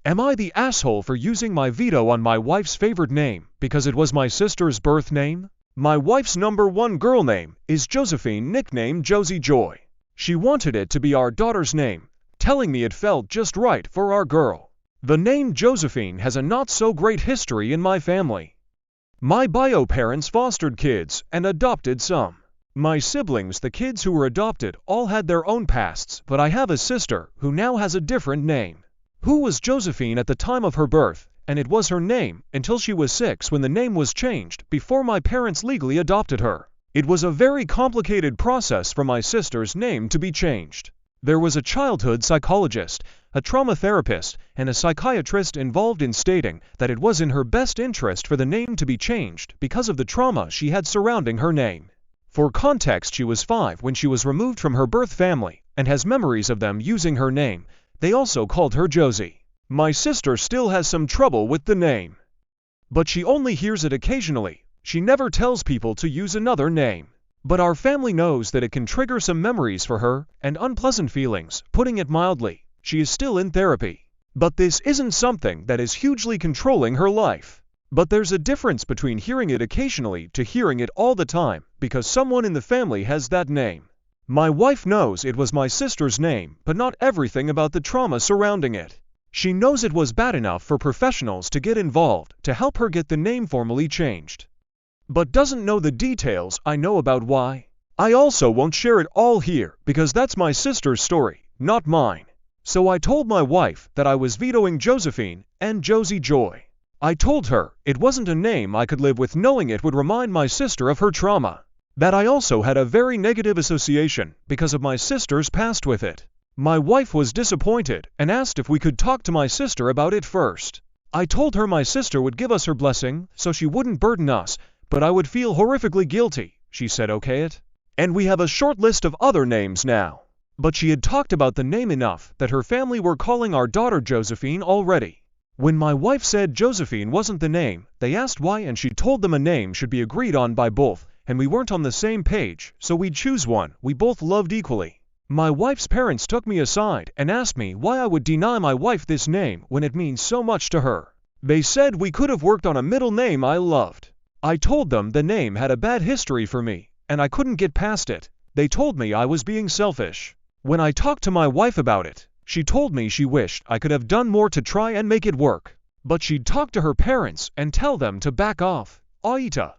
Am I the asshole for using my veto on my wife's favorite name because it was my sister's birth name? My wife's #1 girl name is Josephine, nicknamed Josie Joy. She wanted it to be our daughter's name, telling me it felt just right for our girl. The name Josephine has a not-so-great history in my family. My bio parents fostered kids and adopted some. My siblings, the kids who were adopted, all had their own pasts, but I have a sister who now has a different name, who was Josephine at the time of her birth, and it was her name until she was 6 when the name was changed before my parents legally adopted her. It was a very complicated process for my sister's name to be changed. There was a childhood psychologist, a trauma therapist, and a psychiatrist involved in stating that it was in her best interest for the name to be changed because of the trauma she had surrounding her name. For context, she was 5 when she was removed from her birth family and has memories of them using her name. They also called her Josie. My sister still has some trouble with the name, but she only hears it occasionally. She never tells people to use another name. But our family knows that it can trigger some memories for her and unpleasant feelings, putting it mildly. She is still in therapy. But this isn't something that is hugely controlling her life. But there's a difference between hearing it occasionally to hearing it all the time because someone in the family has that name. My wife knows it was my sister's name, but not everything about the trauma surrounding it. She knows it was bad enough for professionals to get involved to help her get the name formally changed, but doesn't know the details I know about why. I also won't share it all here because that's my sister's story, not mine. So I told my wife that I was vetoing Josephine and Josie Joy. I told her it wasn't a name I could live with knowing it would remind my sister of her trauma. That I also had a very negative association because of my sister's past with it. My wife was disappointed and asked if we could talk to my sister about it first. I told her my sister would give us her blessing so she wouldn't burden us, but I would feel horrifically guilty. She said okay it. And we have a short list of other names now. But she had talked about the name enough that her family were calling our daughter Josephine already. When my wife said Josephine wasn't the name, they asked why and she told them a name should be agreed on by both, and we weren't on the same page, so we'd choose one we both loved equally. My wife's parents took me aside and asked me why I would deny my wife this name when it means so much to her. They said we could have worked on a middle name I loved. I told them the name had a bad history for me, and I couldn't get past it. They told me I was being selfish. When I talked to my wife about it, she told me she wished I could have done more to try and make it work. But she'd talk to her parents and tell them to back off. AITA.